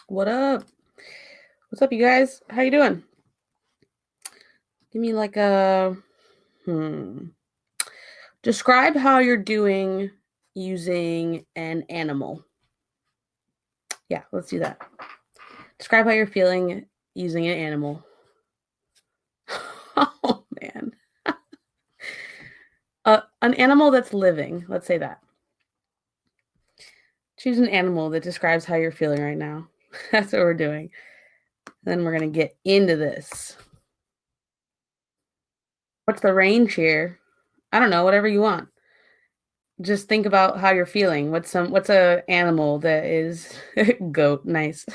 What up? What's up, you guys? How you doing? Give me like a Describe how you're doing using an animal. Yeah, let's do that. Describe how you're feeling using an animal. Oh man. An animal that's living. Let's say that. Choose an animal that describes how you're feeling right now. That's what we're doing. Then we're going to get into this. What's the range here? I don't know, whatever you want. Just think about how you're feeling. What's a animal that is goat, nice.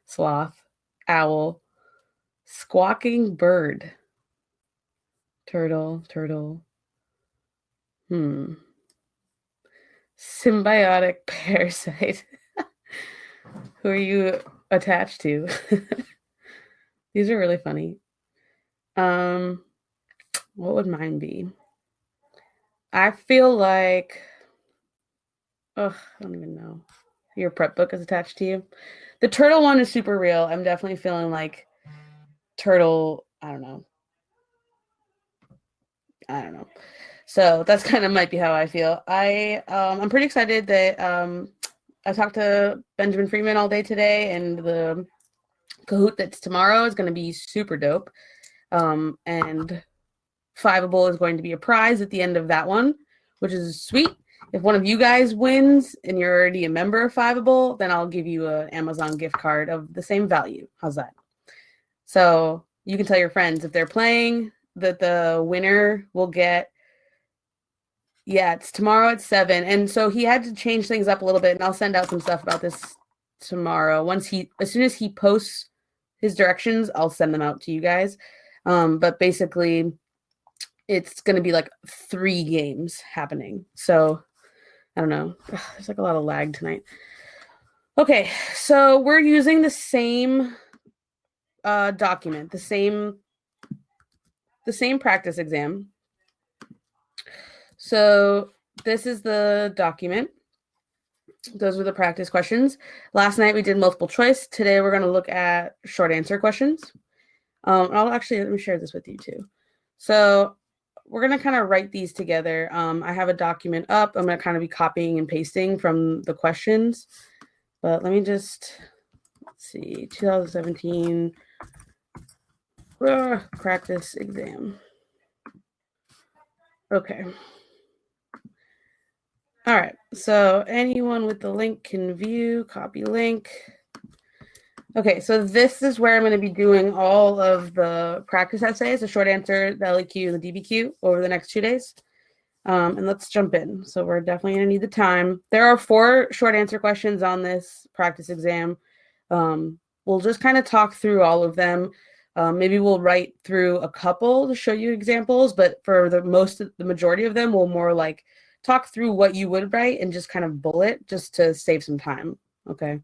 Sloth, owl, squawking bird, turtle. Symbiotic parasite. Who are you attached to? These are really funny. What would mine be? I feel like, I don't even know. Your prep book is attached to you. The turtle one is super real. I'm definitely feeling like turtle. I don't know. So that's kind of might be how I feel. I'm pretty excited that I talked to Benjamin Freeman all day today, and the Kahoot that's tomorrow is going to be super dope. And Fiveable is going to be a prize at the end of that one, which is sweet. If one of you guys wins and you're already a member of Fiveable, then I'll give you an Amazon gift card of the same value. How's that? So you can tell your friends if they're playing that the winner will get. Yeah, it's tomorrow at 7. And so he had to change things up a little bit, and I'll send out some stuff about this tomorrow. As soon as he posts his directions, I'll send them out to you guys. But basically, it's going to be like 3 games happening. So I don't know. There's like a lot of lag tonight. Okay, so we're using the same document, the same practice exam. So this is the document. Those were the practice questions. Last night we did multiple choice. Today we're going to look at short answer questions. Let me share this with you too. So we're going to kind of write these together. I have a document up. I'm going to kind of be copying and pasting from the questions. But let me just, let's see, 2017 practice exam. Okay. All right. So anyone with the link can view, copy link. Okay, so this is where I'm going to be doing all of the practice essays, the short answer, the LEQ, and the DBQ over the next 2 days. And let's jump in. So we're definitely going to need the time. There are 4 short answer questions on this practice exam. We'll just kind of talk through all of them. Maybe we'll write through a couple to show you examples, but for the majority of them, we'll more like talk through what you would write and just kind of bullet just to save some time. Okay.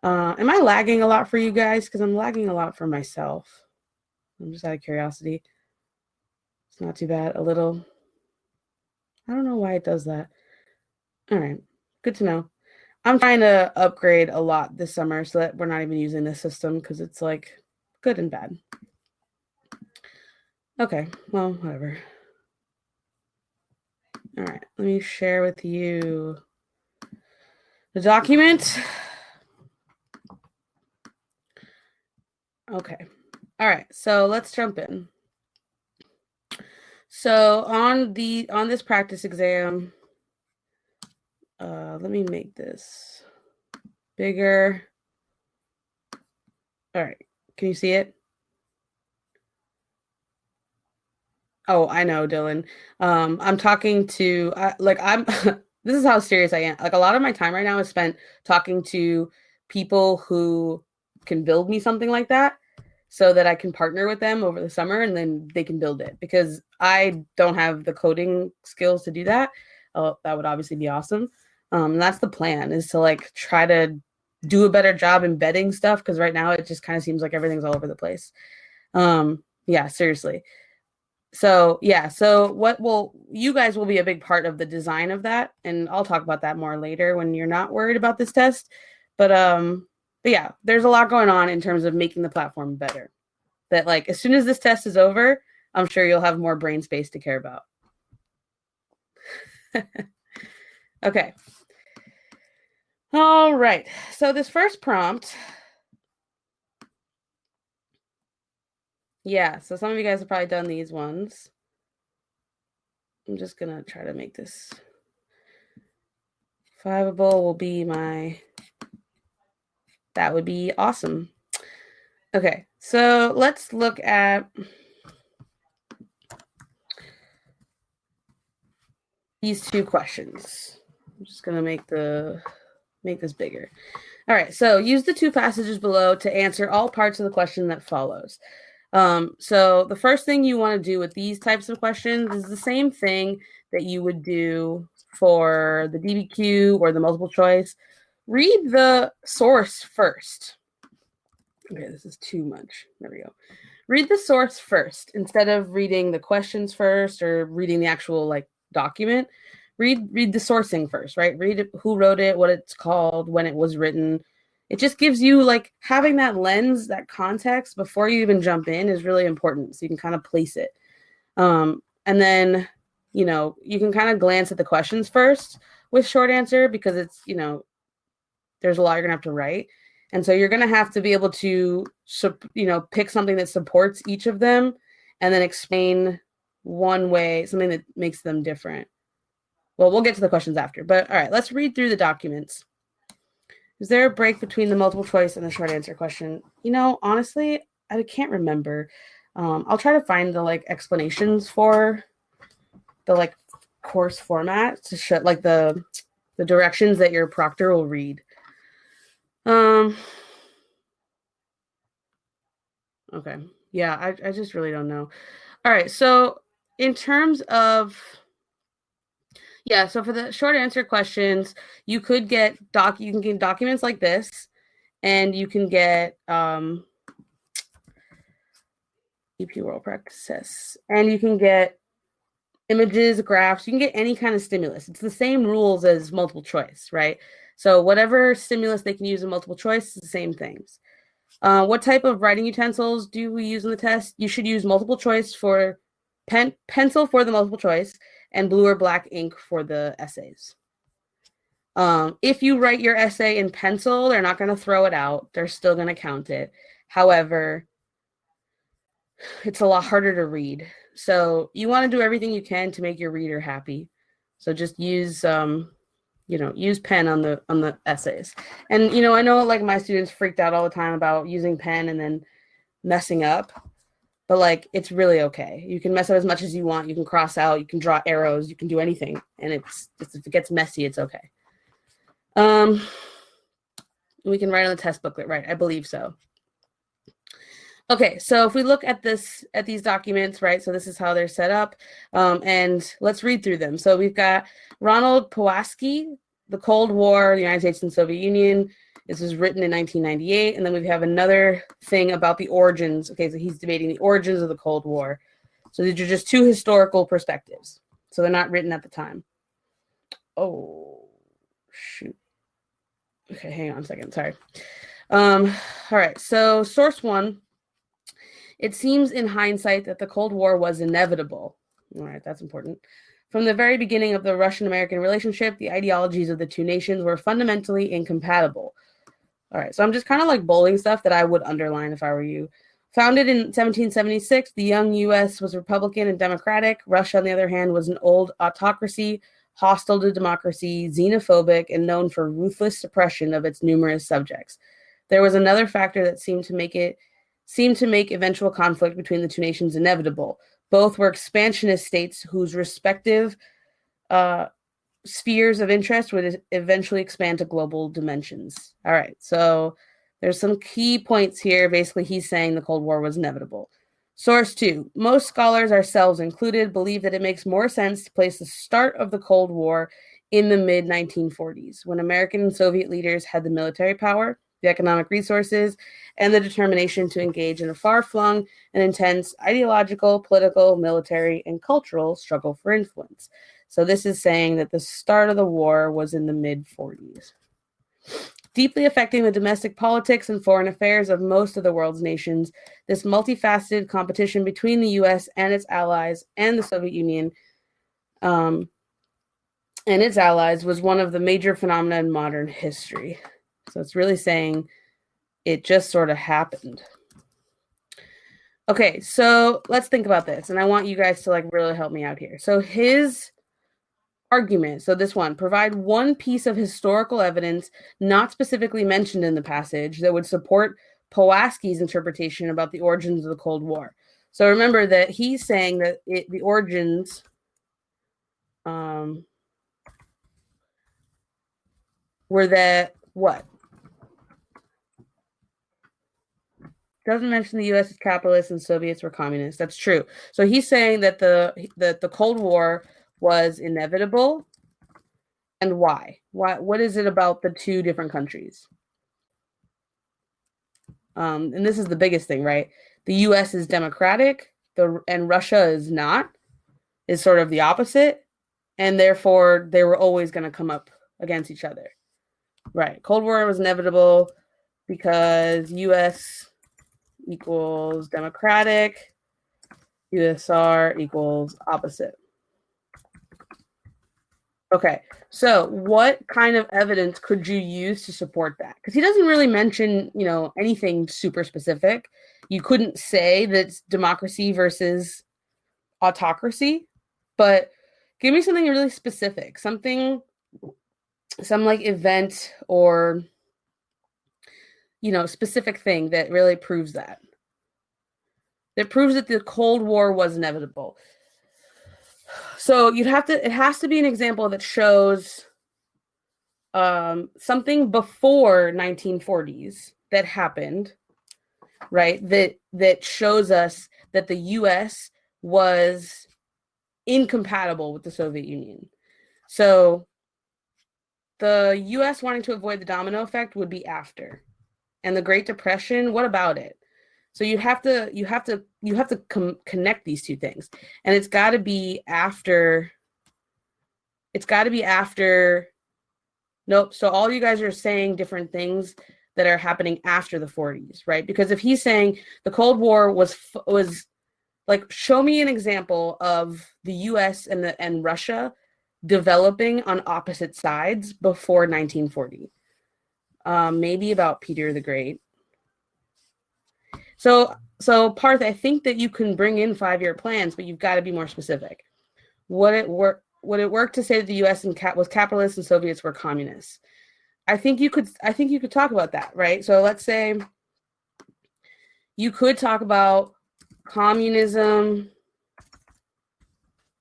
Am I lagging a lot for you guys? Because I'm lagging a lot for myself. I'm just out of curiosity. It's not too bad. A little. I don't know why it does that. All right. Good to know. I'm trying to upgrade a lot this summer so that we're not even using this system because it's like good and bad. Okay. Well, whatever. All right. Let me share with you the document. Okay. All right. So let's jump in. So on this practice exam, let me make this bigger. All right. Can you see it? Oh, I know, Dylan. I'm talking to this is how serious I am. Like a lot of my time right now is spent talking to people who can build me something like that so that I can partner with them over the summer and then they can build it because I don't have the coding skills to do that. Oh, that would obviously be awesome. And that's the plan is to like try to do a better job embedding stuff because right now it just kind of seems like everything's all over the place. Yeah, seriously. So you guys will be a big part of the design of that. And I'll talk about that more later when you're not worried about this test. But yeah, there's a lot going on in terms of making the platform better. That like as soon as this test is over, I'm sure you'll have more brain space to care about. Okay. All right. So this first prompt. Yeah, so some of you guys have probably done these ones. I'm just going to try to make this 5able will be my, that would be awesome. Okay, so let's look at these two questions. I'm just going to make this bigger. All right, so use the two passages below to answer all parts of the question that follows. So the first thing you want to do with these types of questions is the same thing that you would do for the DBQ or the multiple choice. Read the source first. Okay, this is too much. There we go. Read the source first instead of reading the questions first or reading the actual like document. Read the sourcing first, right? Read who wrote it, what it's called, when it was written. It just gives you like having that lens, that context before you even jump in is really important. So you can kind of place it. And then, you know, you can kind of glance at the questions first with short answer because it's, you know, there's a lot you're going to have to write. And so you're going to have to be able to, you know, pick something that supports each of them and then explain one way, something that makes them different. Well, we'll get to the questions after, but all right, let's read through the documents. Is there a break between the multiple choice and the short answer question? You know, honestly, I can't remember. I'll try to find the like explanations for the like course format to show like the directions that your proctor will read. Okay. Yeah, I just really don't know. All right. So in terms of, yeah, so for the short answer questions, you could get you can get documents like this, and you can get EP World Practice, and you can get images, graphs, you can get any kind of stimulus. It's the same rules as multiple choice, right? So whatever stimulus they can use in multiple choice is the same things. What type of writing utensils do we use in the test? You should use multiple choice for pencil for the multiple choice and blue or black ink for the essays. If you write your essay in pencil, they're not going to throw it out. They're still going to count it. However, it's a lot harder to read. So you want to do everything you can to make your reader happy. So just use use pen on the essays. And, you know, I know like my students freaked out all the time about using pen and then messing up, but like, it's really okay. You can mess up as much as you want. You can cross out, you can draw arrows, you can do anything. And if it gets messy, it's okay. We can write on the test booklet, right? I believe so. Okay, so if we look at these documents, right, so this is how they're set up, and let's read through them. So we've got Ronald Pulaski, The Cold War, the United States and Soviet Union. This was written in 1998, and then we have another thing about the origins. Okay, so he's debating the origins of the Cold War. So these are just two historical perspectives. So they're not written at the time. Oh, shoot. Okay, hang on a second, sorry. All right, so source one. It seems in hindsight that the Cold War was inevitable. All right, that's important. From the very beginning of the Russian-American relationship, the ideologies of the two nations were fundamentally incompatible. All right, so I'm just kind of like bolding stuff that I would underline if I were you. Founded in 1776, the young U.S. was Republican and democratic. Russia, on the other hand, was an old autocracy, hostile to democracy, xenophobic, and known for ruthless suppression of its numerous subjects. There was another factor that seemed to make eventual conflict between the two nations inevitable. Both were expansionist states whose respective spheres of interest would eventually expand to global dimensions. All right, so there's some key points here. Basically, he's saying the Cold War was inevitable. Source 2. Most scholars, ourselves included, believe that it makes more sense to place the start of the Cold War in the mid-1940s, when American and Soviet leaders had the military power, the economic resources, and the determination to engage in a far-flung and intense ideological, political, military, and cultural struggle for influence. So this is saying that the start of the war was in the mid-40s. Deeply affecting the domestic politics and foreign affairs of most of the world's nations, this multifaceted competition between the US and its allies and the Soviet Union and its allies was one of the major phenomena in modern history. So it's really saying it just sort of happened. Okay, so let's think about this. And I want you guys to like really help me out here. So his argument, so this one, provide one piece of historical evidence not specifically mentioned in the passage that would support Pulaski's interpretation about the origins of the Cold War. So remember that he's saying that the origins were that what? Doesn't mention the U.S. is capitalist and Soviets were communist. That's true. So he's saying that the Cold War was inevitable. And why? What is it about the two different countries? And this is the biggest thing, right? The U.S. is democratic, and Russia is not, is sort of the opposite. And therefore, they were always going to come up against each other. Right. Cold War was inevitable because U.S. equals democratic, USSR equals opposite. Okay, so what kind of evidence could you use to support that? Because he doesn't really mention, anything super specific. You couldn't say that it's democracy versus autocracy, but give me something really specific, some like event or, specific thing that really proves that. That proves that the Cold War was inevitable. So it has to be an example that shows something before 1940s that happened, right? That shows us that the US was incompatible with the Soviet Union. So the US wanting to avoid the domino effect would be after. And the Great Depression, what about it? So you have to connect these two things, and it's got to be after. Nope. So all you guys are saying different things that are happening after the 40s, right? Because if he's saying the Cold War was like, show me an example of the U.S. and Russia developing on opposite sides before 1940. Maybe about Peter the Great. So Parth, I think that you can bring in 5-year plans, but you've got to be more specific. Would it work to say that the U.S. was capitalist and Soviets were communists? I think you could talk about that, right? So let's say you could talk about communism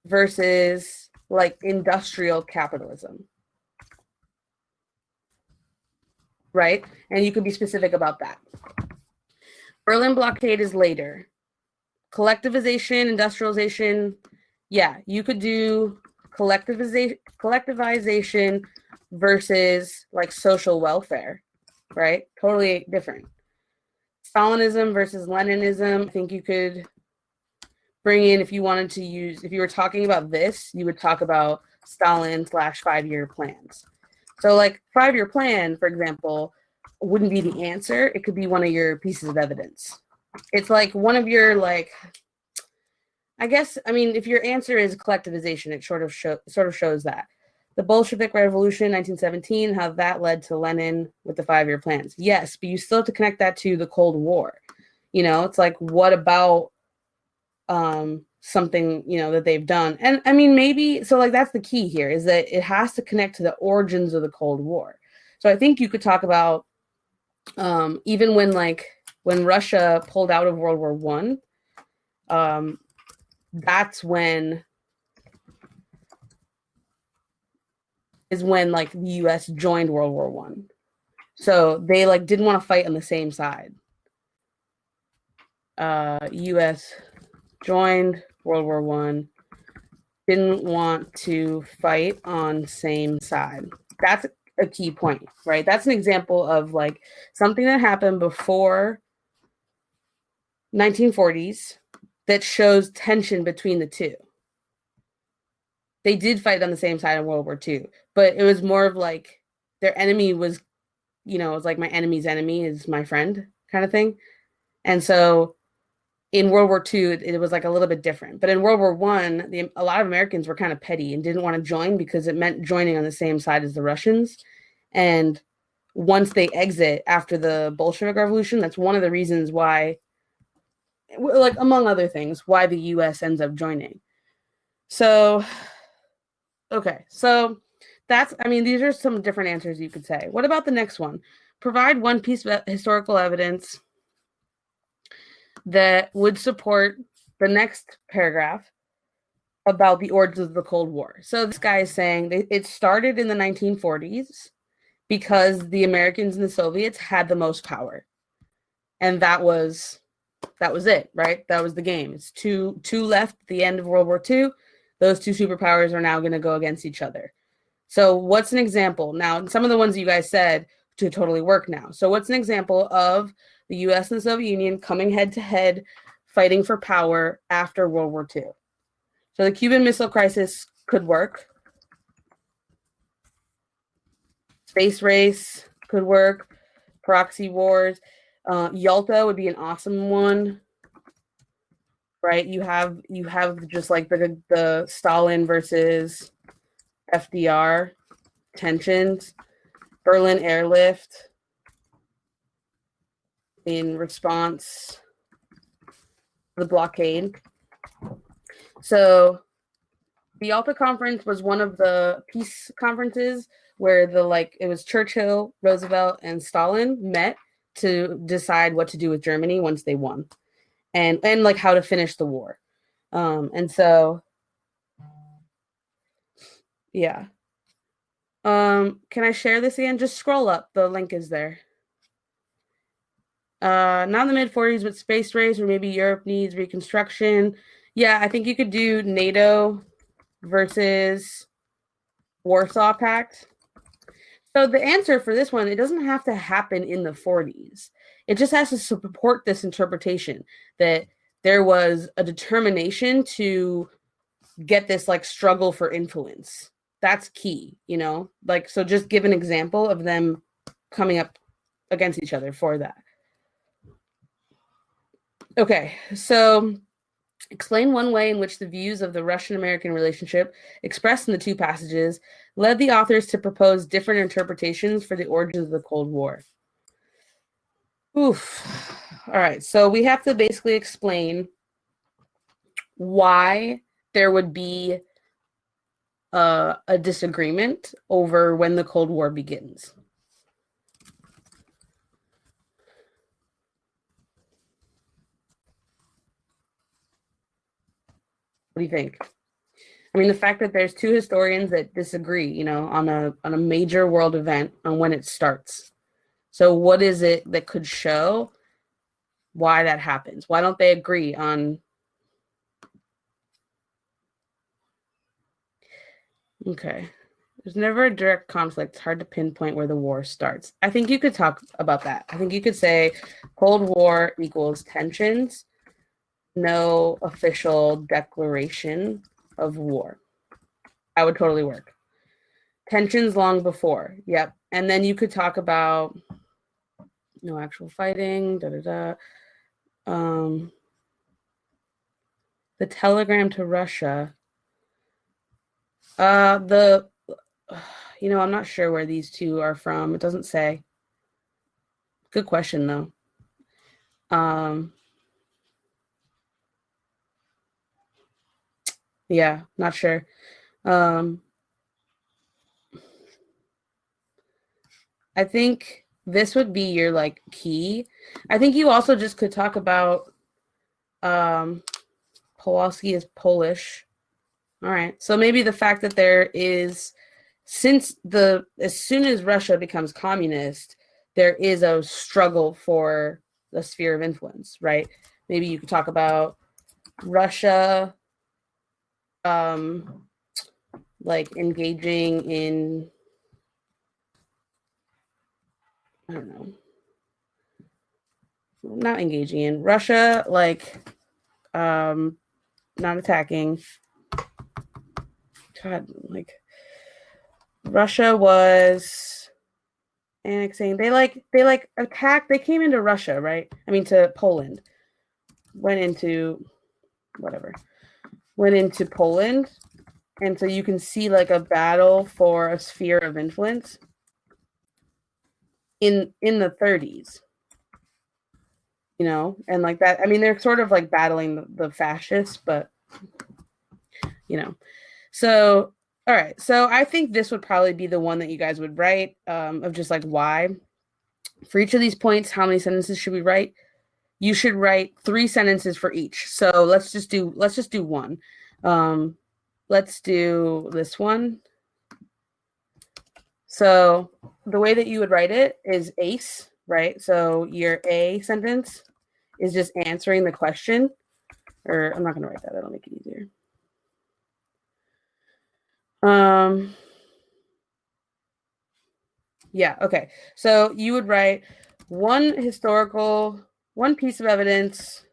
versus like industrial capitalism, right? And you could be specific about that. Berlin blockade is later. Collectivization, industrialization, yeah, you could do collectivization versus like social welfare, right? Totally different. Stalinism versus Leninism, I think you could bring in, if you were talking about this, you would talk about Stalin / 5-year plans. So like 5-year plan, for example, wouldn't be the answer. It could be one of your pieces of evidence. It's like one of your if your answer is collectivization, it sort of shows that. The Bolshevik Revolution, 1917, how that led to Lenin with the 5-year plans. Yes, but you still have to connect that to the Cold War. It's like, what about something, that they've done? And I mean, maybe, so like that's the key here, is that it has to connect to the origins of the Cold War. So I think you could talk about even when Russia pulled out of World War I, that's when like the U.S. joined World War I. So they like didn't want to fight on the same side. U.S. joined World War I, didn't want to fight on same side. That's a key point, right? That's an example of like something that happened before 1940s that shows tension between the two. They did fight on the same side in World War II, but it was more of like their enemy was you know, it's like my enemy's enemy is my friend kind of thing. And so in World War II, it was like a little bit different. But in World War I, a lot of Americans were kind of petty and didn't want to join because it meant joining on the same side as the Russians. And once they exit after the Bolshevik Revolution, that's one of the reasons why, like among other things, why the US ends up joining. So, okay. So that's, I mean, these are some different answers you could say. What about the next one? Provide one piece of historical evidence that would support the next paragraph about the origins of the Cold War. So this guy is saying that it started in the 1940s because the Americans and the Soviets had the most power. And that was it, right? That was the game. It's two left at the end of World War II. Those two superpowers are now going to go against each other. So what's an example? Now, some of the ones you guys said to totally work now. So what's an example of the US and the Soviet Union coming head to head, fighting for power after World War II? So the Cuban Missile Crisis could work. Space race could work. Proxy wars. Yalta would be an awesome one, right? You have just like the Stalin versus FDR tensions. Berlin airlift in response to the blockade. So the Yalta Conference was one of the peace conferences where it was Churchill, Roosevelt, and Stalin met to decide what to do with Germany once they won, and like how to finish the war. And so, yeah. Can I share this again? Just scroll up. The link is there. Not in the mid-40s, but space race, or maybe Europe needs reconstruction. Yeah, I think you could do NATO versus Warsaw Pact. So the answer for this one, it doesn't have to happen in the 40s. It just has to support this interpretation that there was a determination to get this like struggle for influence. That's key, you know? Like, so just give an example of them coming up against each other for that. Okay, so explain one way in which the views of the Russian-American relationship expressed in the two passages led the authors to propose different interpretations for the origins of the Cold War. Oof. All right, so we have to basically explain why there would be a disagreement over when the Cold War begins. What do you think? I mean, the fact that there's two historians that disagree, you know, on a major world event on when it starts. So what is it that could show why that happens? Why don't they agree on? Okay. There's never a direct conflict. It's hard to pinpoint where the war starts. I think you could talk about that. I think you could say Cold War equals tensions, no official declaration of war. That would totally work. Tensions long before. Yep. And then you could talk about no actual fighting, the telegram to Russia. You know, I'm not sure where these two are from. It doesn't say. Good question, though. Yeah, not sure. I think this would be your like key. I think you also just could talk about Pawlowski is Polish. All right. So maybe the fact that there is, as soon as Russia becomes communist, there is a struggle for the sphere of influence, right? Maybe you could talk about Russia like engaging in, I don't know, not engaging in Russia, like not attacking. God, like Russia was annexing. They attacked. They came into Russia, right? I mean, to Poland. Went into Poland, and so you can see like a battle for a sphere of influence in the 30s. You know, and like that. I mean, they're sort of like battling the fascists, but you know. So, all right. So I think this would probably be the one that you guys would write, of just like why. For each of these points, how many sentences should we write? You should write 3 sentences for each. So let's just do one. Let's do this one. So the way that you would write it is ACE, right? So your A sentence is just answering the question. Or I'm not going to write that. That'll make it easier. Yeah, okay. So you would write one piece of evidence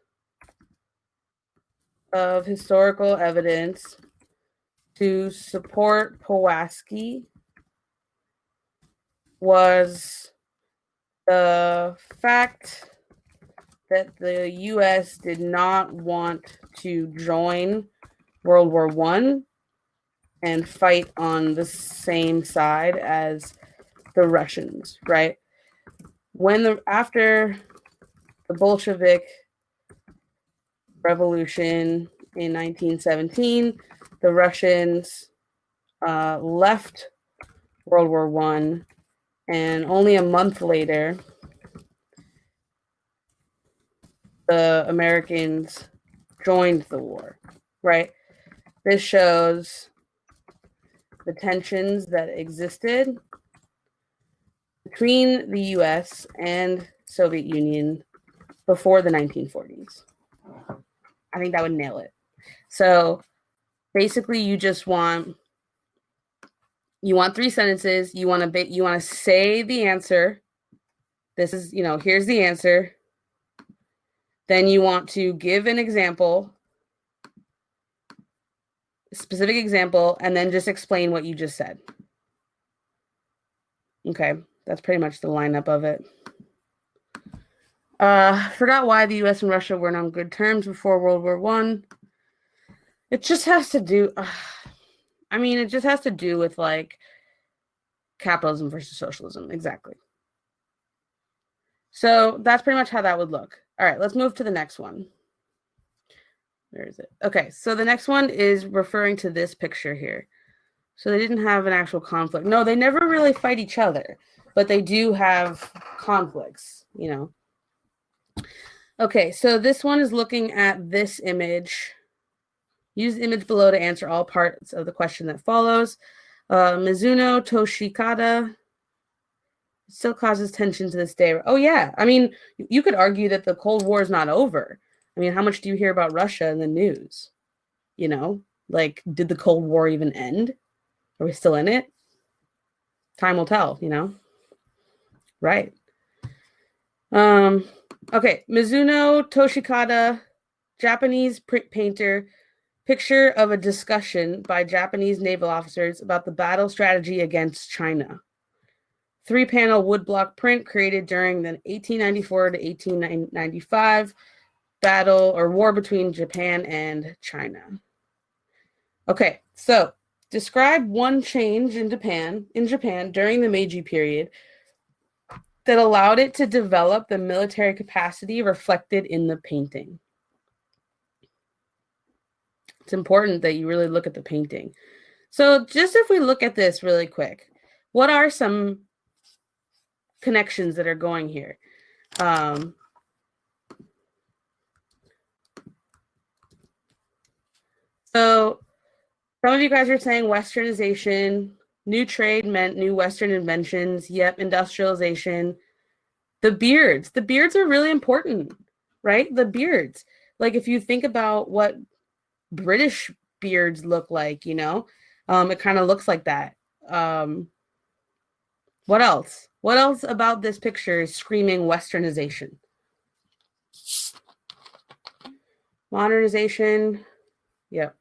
historical evidence to support POWASKI was the fact that the U.S. did not want to join World War I and fight on the same side as the Russians, right? After the Bolshevik Revolution in 1917, the Russians left World War I, and only a month later, the Americans joined the war, right? This shows the tensions that existed between the US and Soviet Union before the 1940s. I think that would nail it. So basically you just want 3 sentences. You want to say the answer. This is, here's the answer. Then you want to give an example, a specific example, and then just explain what you just said. Okay, that's pretty much the lineup of it. Forgot why the US and Russia weren't on good terms before World War I. It just has to do, it just has to do with like capitalism versus socialism. Exactly. So that's pretty much how that would look. All right, let's move to the next one. Where is it? Okay, so the next one is referring to this picture here. So they didn't have an actual conflict. No, they never really fight each other, but they do have conflicts, Okay, so this one is looking at this image. Use the image below to answer all parts of the question that follows. Mizuno Toshikata still causes tension to this day. Oh, yeah. I mean, you could argue that the Cold War is not over. I mean, how much do you hear about Russia in the news? Like, did the Cold War even end? Are we still in it? Time will tell, Right. Okay. Mizuno Toshikata, Japanese painter, picture of a discussion by Japanese naval officers about the battle strategy against China. 3-panel woodblock print created during the 1894 to 1895 battle or war between Japan and China. Okay, so describe one change in Japan during the Meiji period that allowed it to develop the military capacity reflected in the painting. It's important that you really look at the painting. So just if we look at this really quick, what are some connections that are going here? So some of you guys are saying westernization, new trade meant new Western inventions. Yep, industrialization. The beards are really important, right? The beards. Like if you think about what British beards look like, it kind of looks like that. What else? What else about this picture is screaming westernization? Modernization. Yep.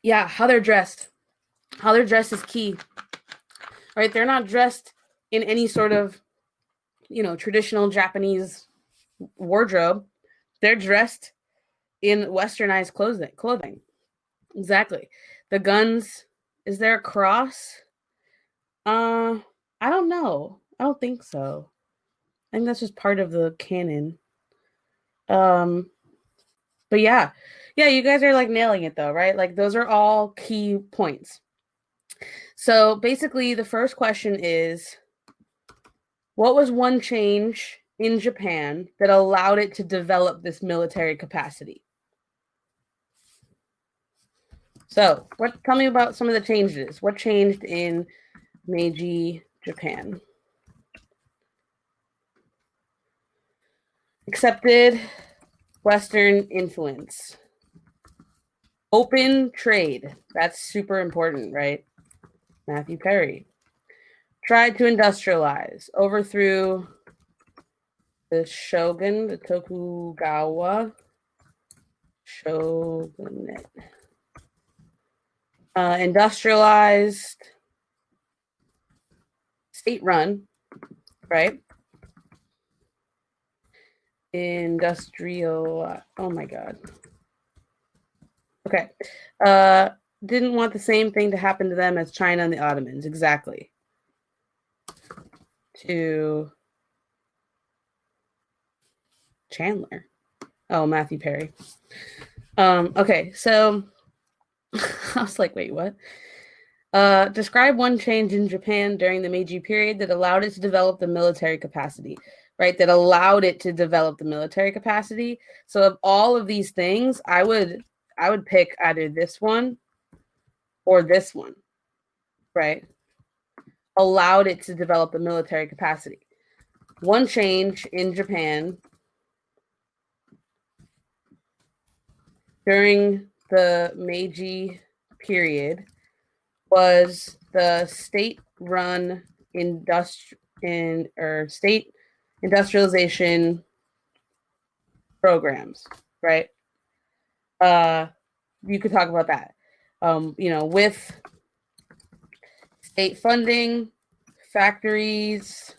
Yeah, how they're dressed. How they're dressed is key. right? They're not dressed in any sort of, traditional Japanese wardrobe. They're dressed in westernized clothing. Exactly. The guns, is there a cross? I don't know. I don't think so. I think that's just part of the canon. But yeah, you guys are like nailing it though, right? Like those are all key points. So basically the first question is, what was one change in Japan that allowed it to develop this military capacity? So tell me about some of the changes. What changed in Meiji Japan? Accepted Western influence. Open trade. That's super important, right? Matthew Perry. Tried to industrialize. Overthrew the shogun, the Tokugawa shogunate. Industrialized. State-run, right? Industrial. Oh my God. Okay. Didn't want the same thing to happen to them as China and the Ottomans. Exactly. To Chandler. Oh, Matthew Perry. Okay, so I was like, wait, what? Describe one change in Japan during the Meiji period that allowed it to develop the military capacity, right? That allowed it to develop the military capacity. So of all of these things, I would pick either this one or this one, right? Allowed it to develop the military capacity. One change in Japan during the Meiji period was the state-run state industrialization programs, right? You could talk about that. With state funding, factories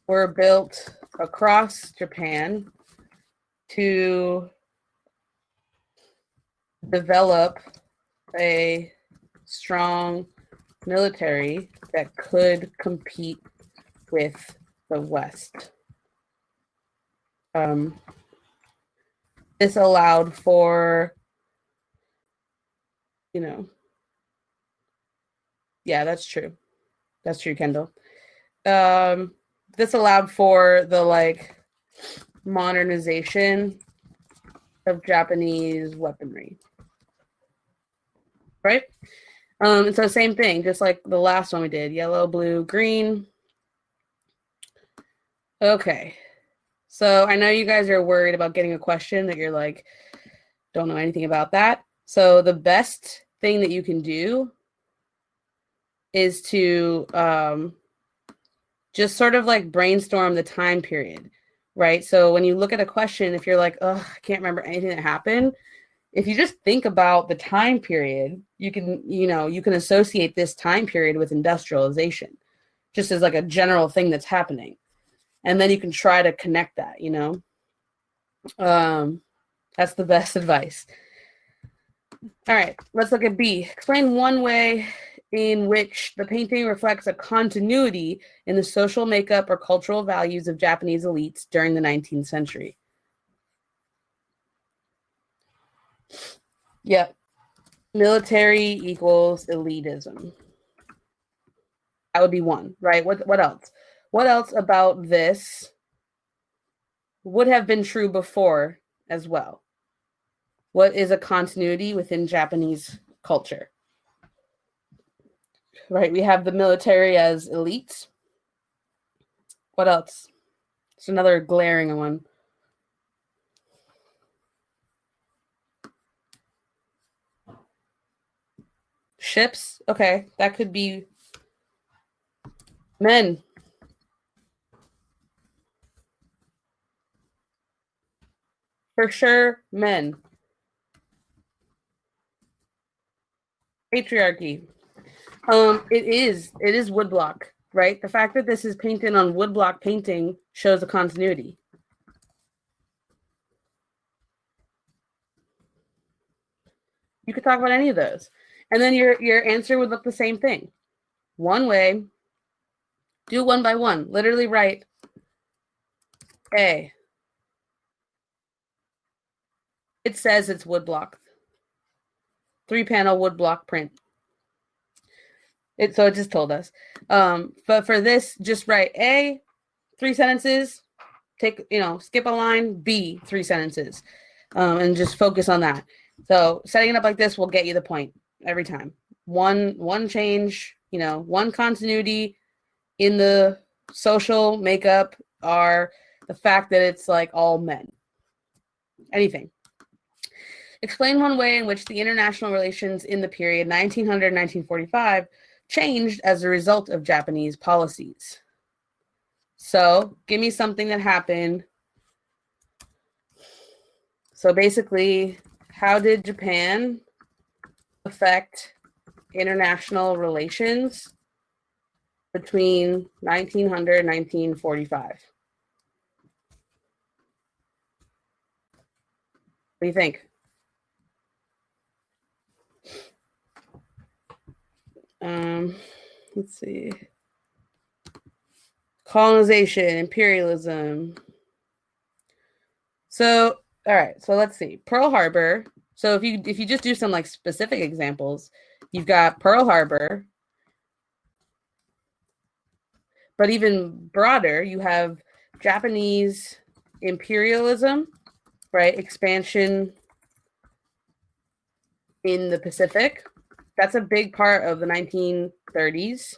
were built across Japan to develop a strong military that could compete with the West. This allowed for, yeah, that's true. That's true, Kendall. This allowed for the modernization of Japanese weaponry, right? And so same thing, just like the last one we did, yellow, blue, green. Okay. So I know you guys are worried about getting a question that you're like, don't know anything about that. So the best thing that you can do is to just sort of like brainstorm the time period, right? So when you look at a question, if you're like, oh, I can't remember anything that happened, if you just think about the time period, you can associate this time period with industrialization, just as like a general thing that's happening. And then you can try to connect that, that's the best advice. All right, let's look at B. Explain one way in which the painting reflects a continuity in the social makeup or cultural values of Japanese elites during the 19th century. Yep. Military equals elitism. That would be one, right? What else? What else about this would have been true before as well? What is a continuity within Japanese culture? Right, we have the military as elites. What else? It's another glaring one. Ships, okay, that could be men. For sure, men. Patriarchy. It is woodblock, right? The fact that this is painted on woodblock painting shows a continuity. You could talk about any of those. And then your answer would look the same thing. One way, do one by one. Literally write A. It says it's woodblock. 3-panel woodblock print. So it just told us. But for this, just write A, 3 sentences, skip a line, B, 3 sentences, and just focus on that. So setting it up like this will get you the point every time. One change, one continuity in the social makeup are the fact that it's like all men. Anything. Explain one way in which the international relations in the period 1900-1945 changed as a result of Japanese policies. So give me something that happened. So basically, how did Japan affect international relations between 1900 and 1945? What do you think? Let's see. Colonization, imperialism. So, all right. So let's see. Pearl Harbor. So if you just do some like specific examples, you've got Pearl Harbor. But even broader, you have Japanese imperialism, right? Expansion in the Pacific. That's a big part of the 1930s.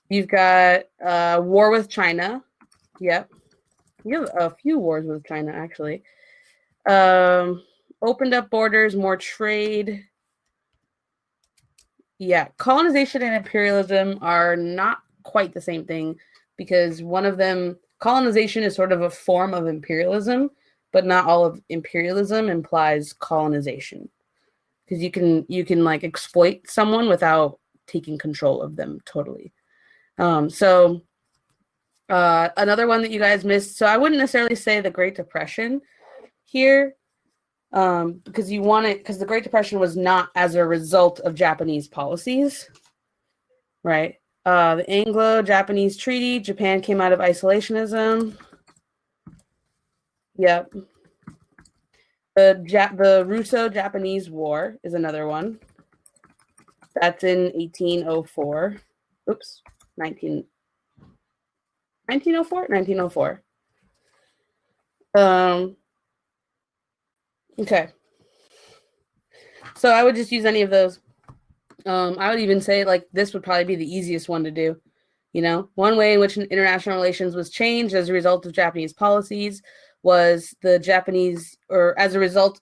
You've got war with China. Yep. You have a few wars with China, actually. Opened up borders, more trade. Yeah. Colonization and imperialism are not quite the same thing because one of them, colonization is sort of a form of imperialism, but not all of imperialism implies colonization. Because you can like exploit someone without taking control of them totally. Another one that you guys missed. So I wouldn't necessarily say the Great Depression here, because the Great Depression was not as a result of Japanese policies, right? The Anglo-Japanese Treaty. Japan came out of isolationism. Yep. The Russo-Japanese War is another one. That's in 1804. Oops, 1904? 1904. Okay. So I would just use any of those. I would even say like this would probably be the easiest one to do. One way in which international relations was changed as a result of Japanese policies was as a result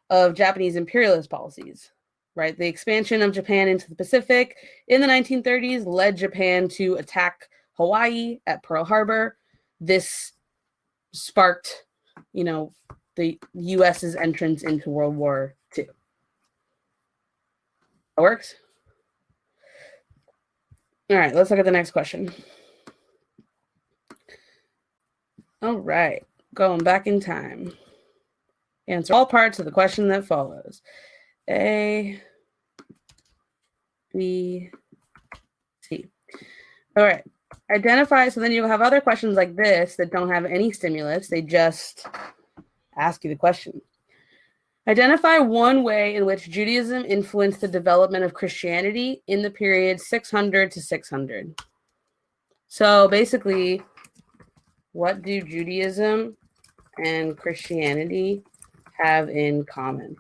of Japanese imperialist policies, right? The expansion of Japan into the Pacific in the 1930s led Japan to attack Hawaii at Pearl Harbor. This sparked, the U.S.'s entrance into World War II. That works? All right, let's look at the next question. All right. Going back in time. Answer all parts of the question that follows. A, B, C. All right. Identify. So then you'll have other questions like this that don't have any stimulus. They just ask you the question. Identify one way in which Judaism influenced the development of Christianity in the period 600 to 600. So basically, what do Judaism and Christianity have in common?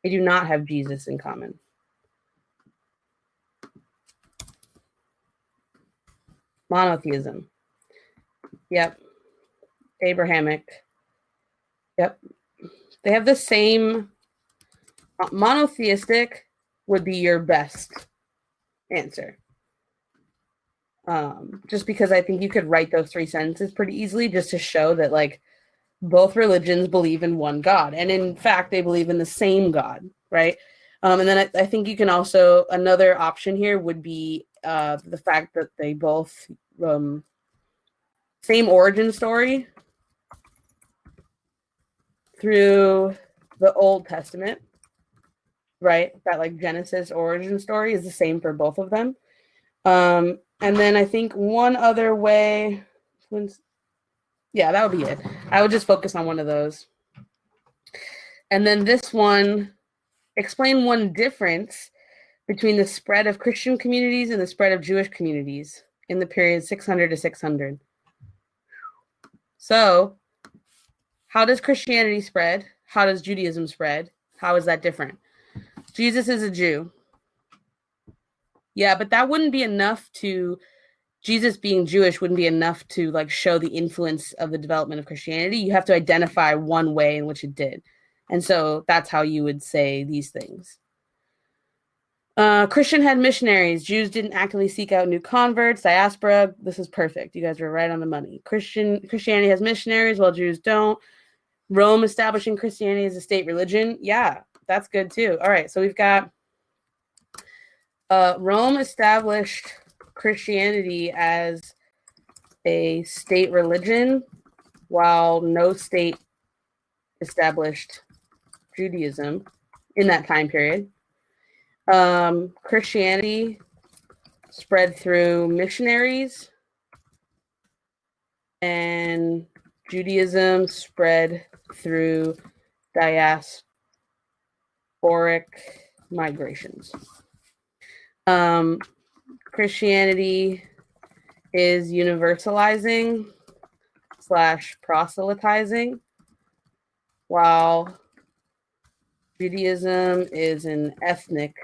They do not have Jesus in common. Monotheism. Yep. Abrahamic. Yep. They have the same. Monotheistic would be your best answer. Just because I think you could write those 3 sentences pretty easily just to show that like both religions believe in one God. And in fact, they believe in the same God, right? And then I think you can also, another option here would be the fact that they both, same origin story through the Old Testament, right? That like Genesis origin story is the same for both of them. And then I think one other way, yeah, that would be it. I would just focus on one of those. And then this one, explain one difference between the spread of Christian communities and the spread of Jewish communities in the period 600 to 600. So, how does Christianity spread? How does Judaism spread? How is that different? Jesus is a Jew. Yeah, but that wouldn't be enough to, Jesus being Jewish wouldn't be enough to like show the influence of the development of Christianity. You have to identify one way in which it did. And so that's how you would say these things. Christian had missionaries. Jews didn't actively seek out new converts. Diaspora. This is perfect. You guys were right on the money. Christianity has missionaries while Jews don't. Rome establishing Christianity as a state religion. Yeah, that's good too. All right, so we've got Rome established Christianity as a state religion while no state established Judaism in that time period. Christianity spread through missionaries, and Judaism spread through diasporic migrations. Christianity is universalizing / proselytizing, while Judaism is an ethnic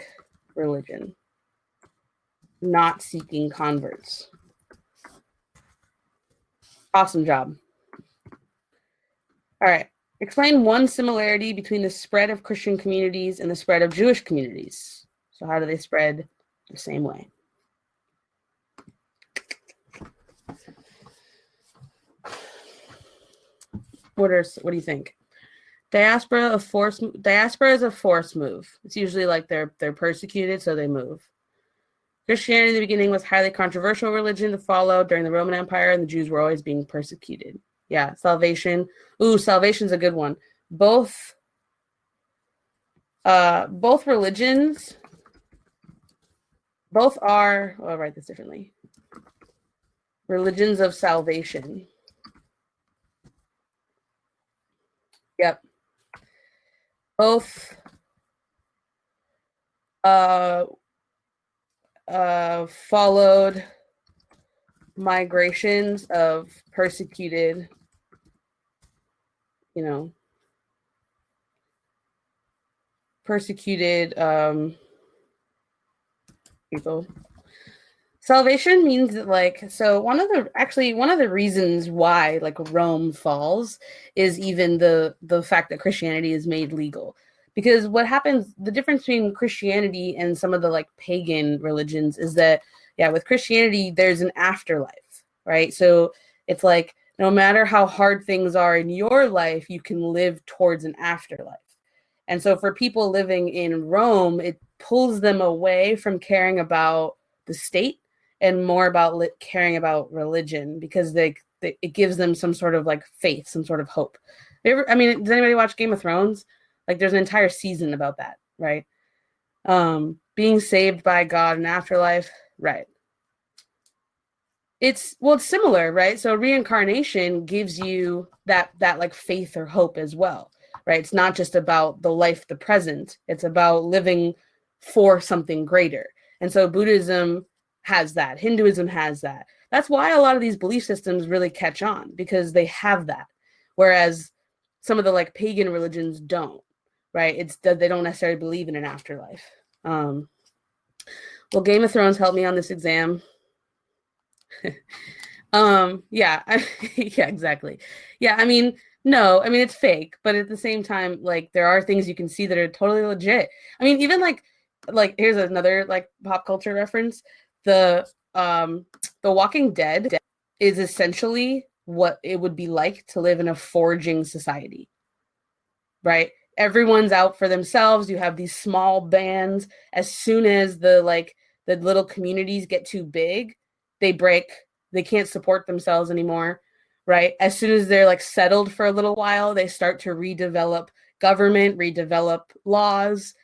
religion, not seeking converts. Awesome job. All right. Explain one similarity between the spread of Christian communities and the spread of Jewish communities. So how do they spread the same way? What do you think? Diaspora is a forced move. It's usually like they're persecuted, so they move. Christianity in the beginning was highly controversial religion to follow during the Roman Empire, and the Jews were always being persecuted. Yeah, salvation. Ooh, salvation's a good one. Both religions, both are, I'll write this differently. Religions of salvation. Yep. Both followed migrations of persecuted, people. Salvation means that so one of the reasons why Rome falls is even the fact that Christianity is made legal. Because what happens, the difference between Christianity and some of the pagan religions is that, with Christianity, there's an afterlife, right? So it's no matter how hard things are in your life, you can live towards an afterlife. And so for people living in Rome, it pulls them away from caring about the state and more about caring about religion, because it gives them some sort of faith, some sort of hope. Does anybody watch Game of Thrones? There's an entire season about that, right? Being saved by God in afterlife, right? It's similar, right? So reincarnation gives you that faith or hope as well, right? It's not just about the life, the present. It's about living for something greater. And so Buddhism has that. Hinduism has that. That's why a lot of these belief systems really catch on, because they have that. Whereas some of the pagan religions don't. Right? It's that they don't necessarily believe in an afterlife. Will Game of Thrones help me on this exam? Yeah, exactly. Yeah, no, it's fake, but at the same time, there are things you can see that are totally legit. Even here's another pop culture reference. The Walking Dead is essentially what it would be like to live in a foraging society. Right? everyone's out for themselves. You have these small bands. As soon as the little communities get too big, they break. They can't support themselves anymore, right? As soon as they're like settled for a little while, they start to redevelop government, redevelop laws.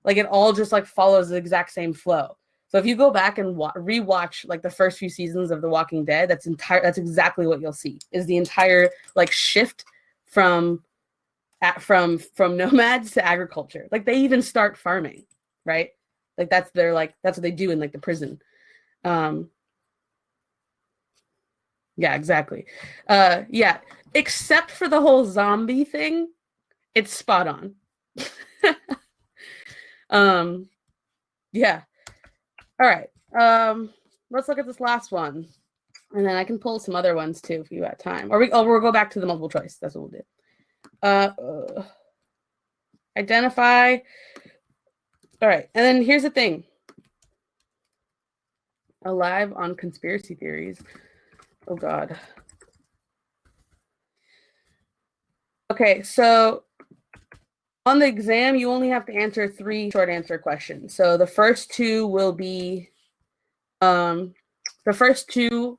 Like it all just like follows the exact same flow. So if you go back and rewatch like the first few seasons of The Walking Dead, that's exactly what you'll see, is the entire like shift from nomads to agriculture. Like they even start farming, right? Like that's what they do in like the prison. Yeah, exactly. Yeah, except for the whole zombie thing, it's spot on. Yeah. All right. Let's look at this last one, and then I can pull some other ones too if you got time. Or we'll go back to the multiple choice. That's what we'll do. Identify. All right, and then here's the thing. Alive on conspiracy theories. Oh God. Okay, so on the exam, you only have to answer 3 short answer questions. So the first 2 will be, the first 2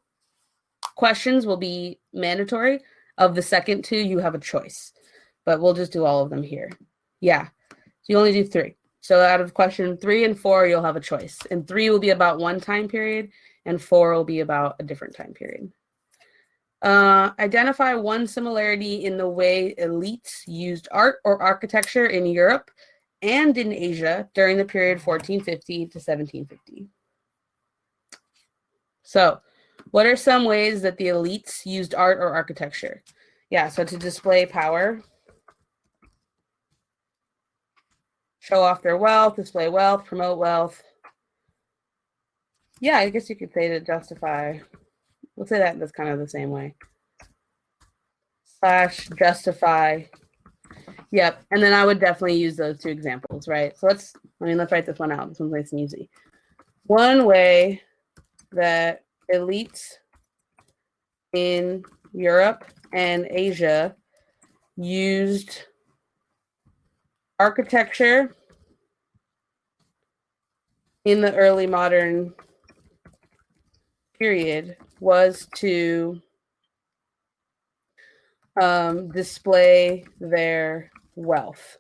questions will be mandatory. Of the second 2, you have a choice, but we'll just do all of them here. Yeah, so you only do 3. So out of question 3 and 4, you'll have a choice. And 3 will be about one time period, and 4 will be about a different time period. Identify one similarity in the way elites used art or architecture in Europe and in Asia during the period 1450 to 1750. So, what are some ways that the elites used art or architecture? Yeah, so to display power, show off their wealth, display wealth, promote wealth. Yeah, I guess you could say to justify. We'll say that's kind of the same way. / justify. Yep, and then I would definitely use those 2 examples, right? So let's write this one out. This one's nice and easy. One way that elites in Europe and Asia used architecture in the early modern period was to display their wealth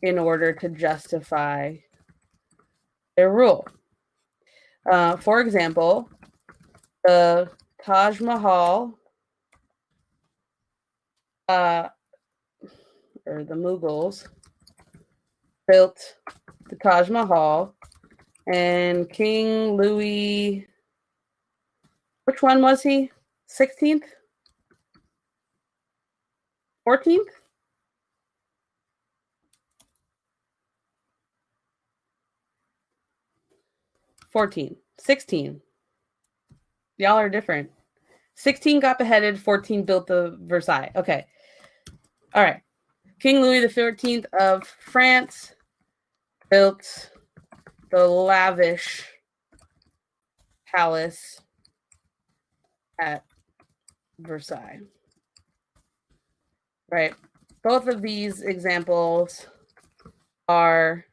in order to justify their rule. For example, the Taj Mahal, or the Mughals, built the Taj Mahal, and King Louis, which one was he? 16th? 14th? 14. 16. Y'all are different. 16 got beheaded, 14 built the Versailles. Okay. All right. King Louis XIV of France built the lavish palace at Versailles. Right. Both of these examples are,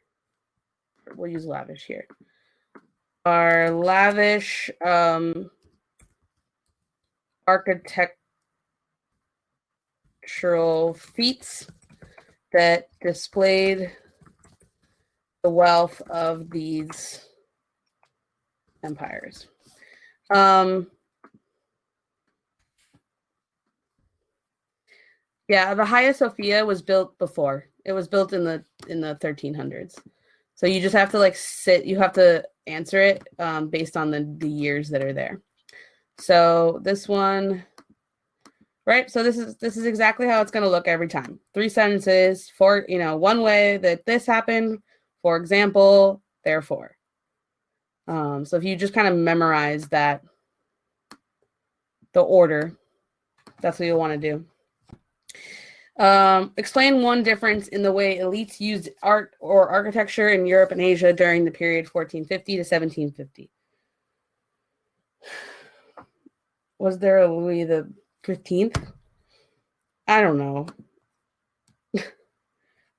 we'll use lavish here, are lavish architectural feats that displayed the wealth of these empires. Yeah, the Hagia Sophia was built before. It was built in the 1300s. So you just have to you have to answer it based on the years that are there. So this one, right? So this is exactly how it's going to look every time. 3 sentences for, one way that this happened, for example, therefore. So if you just kind of memorize that, the order, that's what you'll want to do. Explain one difference in the way elites used art or architecture in Europe and Asia during the period 1450 to 1750. Was there a Louis the 15th? I don't know.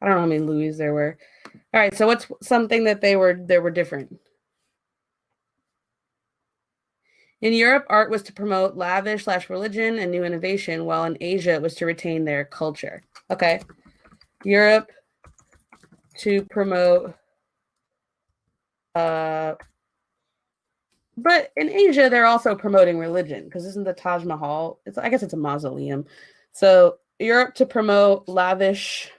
I don't know how many Louis there were. All right, so what's something that they were different? In Europe, art was to promote lavish/religion and new innovation, while in Asia it was to retain their culture. Okay. Europe to promote but in Asia they're also promoting religion, because isn't the Taj Mahal, I guess it's a mausoleum. So Europe to promote lavish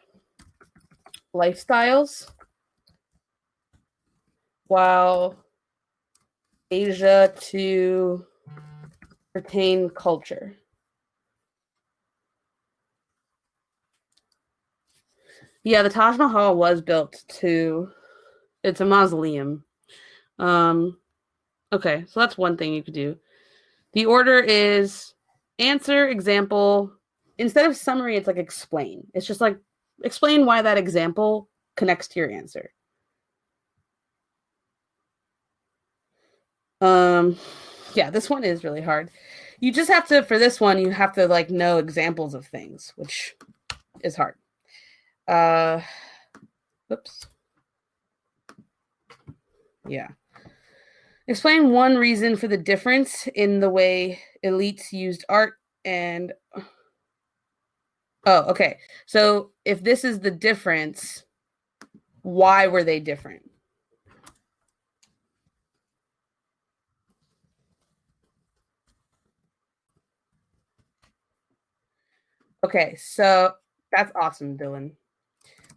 lifestyles, while Asia to retain culture. Yeah, the Taj Mahal was built it's a mausoleum. Okay, so that's one thing you could do. The order is answer, example. Instead of summary, it's like explain. It's just like explain why that example connects to your answer. Yeah, this one is really hard. You just have to, for this one, you have to like know examples of things, which is hard. Oops. Yeah. Explain one reason for the difference in the way elites used art and... Oh, okay. So if this is the difference, why were they different? Okay, so that's awesome, Dylan.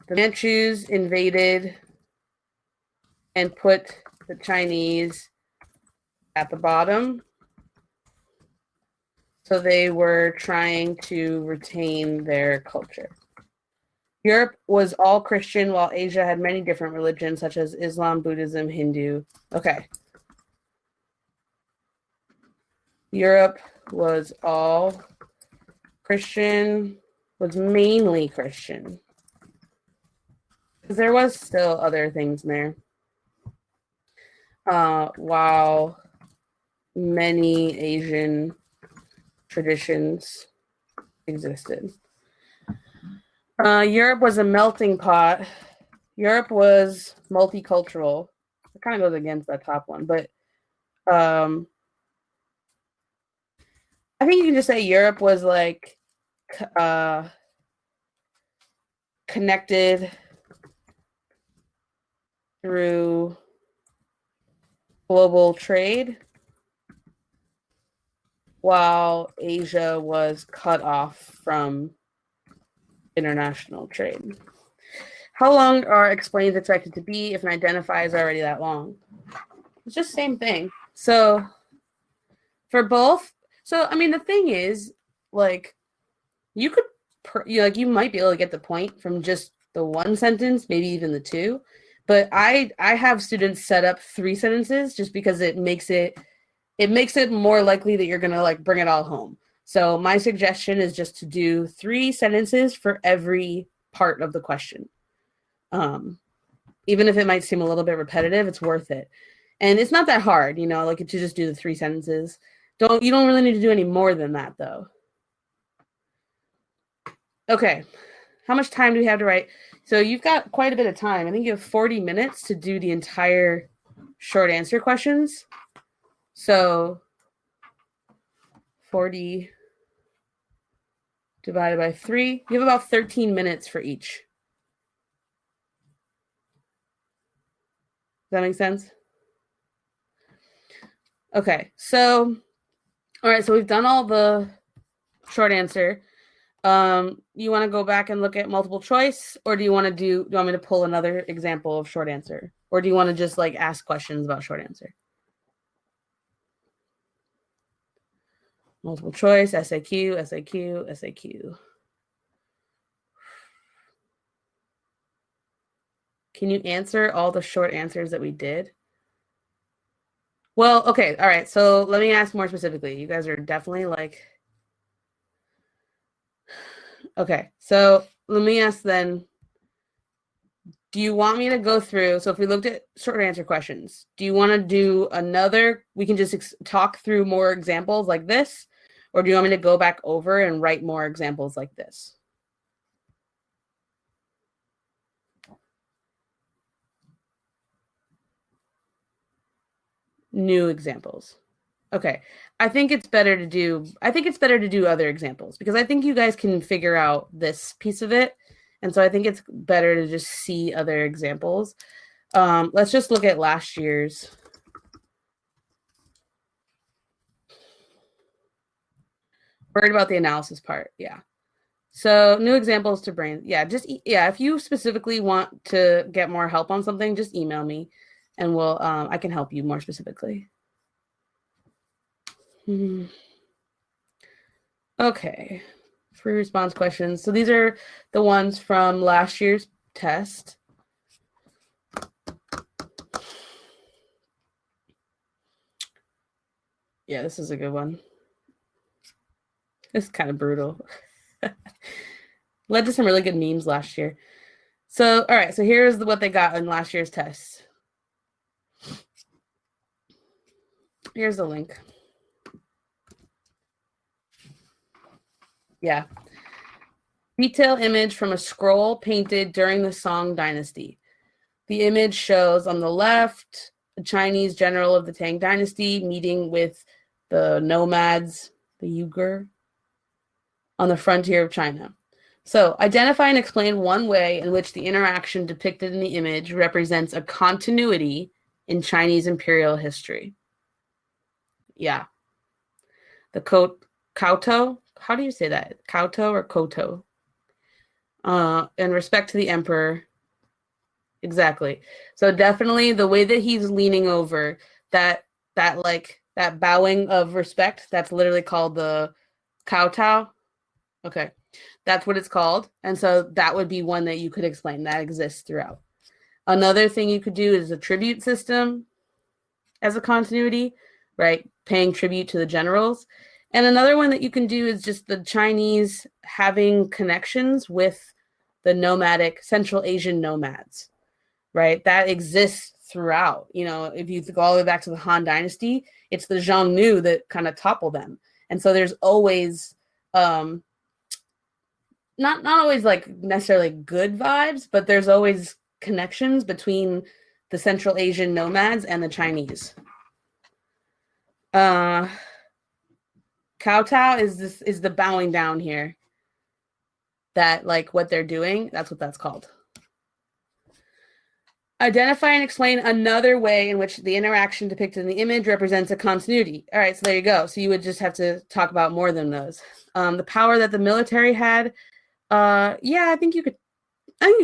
The Manchus invaded and put the Chinese at the bottom. So they were trying to retain their culture. Europe was all Christian, while Asia had many different religions, such as Islam, Buddhism, Hindu. Okay. Europe was all Christian, was mainly Christian. Because there was still other things in there. While many Asian traditions existed. Europe was a melting pot. Europe was multicultural. It kind of goes against that top one, but I think you can just say Europe was like connected through global trade, while Asia was cut off from international trade. How long are explains expected to be if an identifier is already that long? It's just the same thing. So for both, so I mean the thing is, like, you could you might be able to get the point from just the one sentence, maybe even the two, but I have students set up 3 sentences just because it makes it more likely that you're gonna like bring it all home. So my suggestion is just to do 3 sentences for every part of the question. Even if it might seem a little bit repetitive, it's worth it. And it's not that hard, like to just do the 3 sentences. You don't really need to do any more than that though. Okay. How much time do we have to write? So you've got quite a bit of time. I think you have 40 minutes to do the entire short answer questions. So 40 divided by 3, you have about 13 minutes for each. Does that make sense? Okay, so, all right, so we've done all the short answer. You want to go back and look at multiple choice, or do you want me to pull another example of short answer? Or do you want to just like ask questions about short answer? Multiple choice, SAQ, SAQ, SAQ. Can you answer all the short answers that we did? Well, okay, all right. So let me ask more specifically. You guys are definitely like... Okay, so let me ask then, do you want me to go through, so if we looked at short answer questions, do you want to do another, we can just talk through more examples like this, or do you want me to go back over and write more examples like this? New examples. Okay. I think it's better to do other examples because I think you guys can figure out this piece of it. And so I think it's better to just see other examples. Let's just look at last year's. Worried about the analysis part. Yeah. So new examples to brain. Yeah, if you specifically want to get more help on something, just email me and I can help you more specifically. Okay. Free response questions. So these are the ones from last year's test. Yeah, this is a good one. It's kind of brutal. Led to some really good memes last year. So, all right. So here's what they got in last year's test. Here's the link. Yeah. Detail image from a scroll painted during the Song Dynasty. The image shows on the left a Chinese general of the Tang Dynasty meeting with the nomads, the Uyghur, on the frontier of China. So, identify and explain one way in which the interaction depicted in the image represents a continuity in Chinese imperial history. Yeah. The Kowtow, how do you say that? Kowtow or Koto? In respect to the emperor. Exactly. So definitely the way that he's leaning over, that bowing of respect, that's literally called the kowtow. Okay. That's what it's called. And so that would be one that you could explain that exists throughout. Another thing you could do is a tribute system as a continuity, right? Paying tribute to the generals. And another one that you can do is just the Chinese having connections with the nomadic Central Asian nomads, right? That exists throughout. You know, if you go all the way back to the Han Dynasty, it's the Xiongnu that kind of topple them. And so there's always not always like necessarily good vibes, but there's always connections between the Central Asian nomads and the Chinese. Kowtow is the bowing down here. That like what they're doing, that's what that's called. Identify and explain another way in which the interaction depicted in the image represents a continuity. All right, so there you go. So you would just have to talk about more than those. The power that the military had. Yeah, I think you could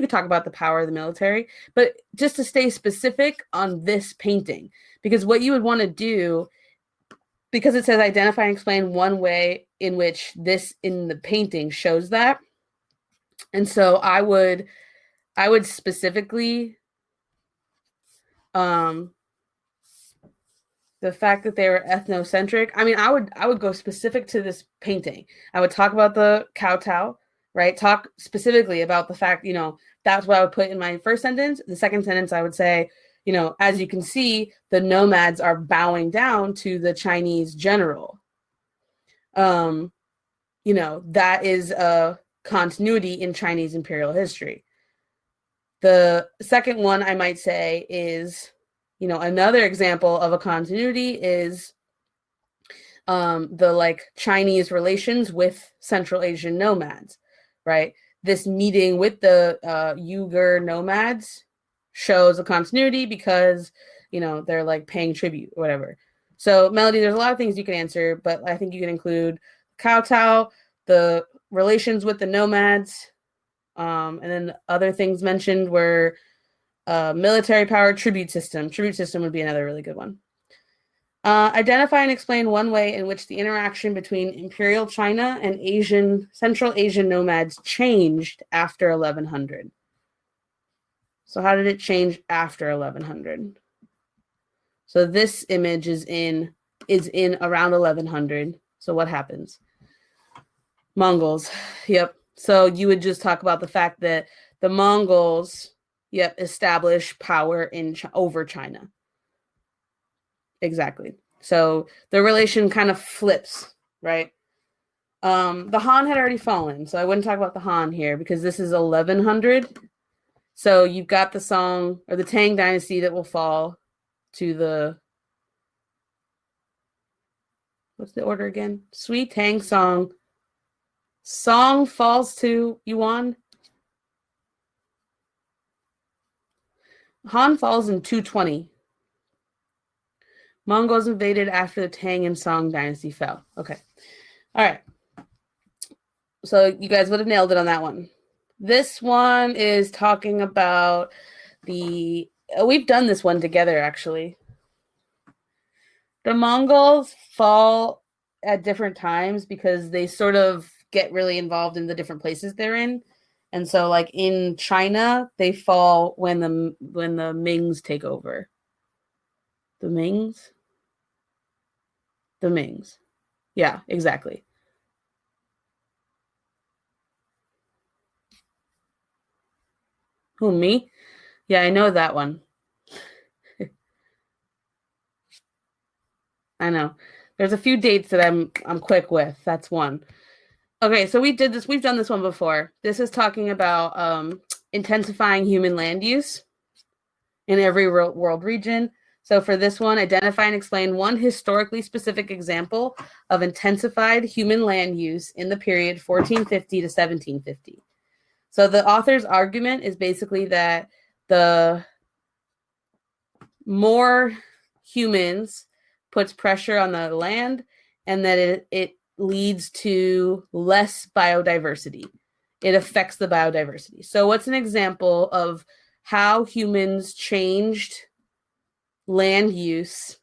talk about the power of the military, but just to stay specific on this painting, because what you would want to do, because it says identify and explain one way in which this in the painting shows that. And so I would specifically the fact that they were ethnocentric. I mean, I would go specific to this painting. I would talk about the kowtow, right? Talk specifically about the fact, you know, that's what I would put in my first sentence. The second sentence, I would say, you know, as you can see, the nomads are bowing down to the Chinese general. You know, that is a continuity in Chinese imperial history. The second one I might say is, you know, another example of a continuity is the like Chinese relations with Central Asian nomads, right? This meeting with the Uyghur nomads shows a continuity because, you know, they're like paying tribute or whatever. So Melody, there's a lot of things you can answer, but I think you can include kowtow, the relations with the nomads, and then other things mentioned were military power, tribute system. Tribute system would be another really good one. Identify and explain one way in which the interaction between Imperial China and Central Asian nomads changed after 1100. So how did it change after 1100? So this image is in around 1100. So what happens? Mongols. Yep. So you would just talk about the fact that the Mongols, establish power over China. Exactly. So the relation kind of flips, right? The Han had already fallen, so I wouldn't talk about the Han here because this is 1100. So you've got the Song or the Tang Dynasty that will fall to the what's the order again? Sui Tang Song. Song falls to Yuan. Han falls in 220. Mongols invaded after the Tang and Song dynasty fell. Okay. All right. So you guys would have nailed it on that one. This one is talking about we've done this one together, actually. The Mongols fall at different times because they sort of get really involved in the different places they're in. And so, like, in China, they fall when the Mings take over. The Mings? The Mings. Yeah, exactly. Who, me? Yeah, I know that one. I know. There's a few dates that I'm quick with. That's one. Okay, so we've done this one before. This is talking about intensifying human land use in every world region. So for this one, identify and explain one historically specific example of intensified human land use in the period 1450 to 1750. So the author's argument is basically that the more humans puts pressure on the land, and that it leads to less biodiversity. It affects the biodiversity. So what's an example of how humans changed land use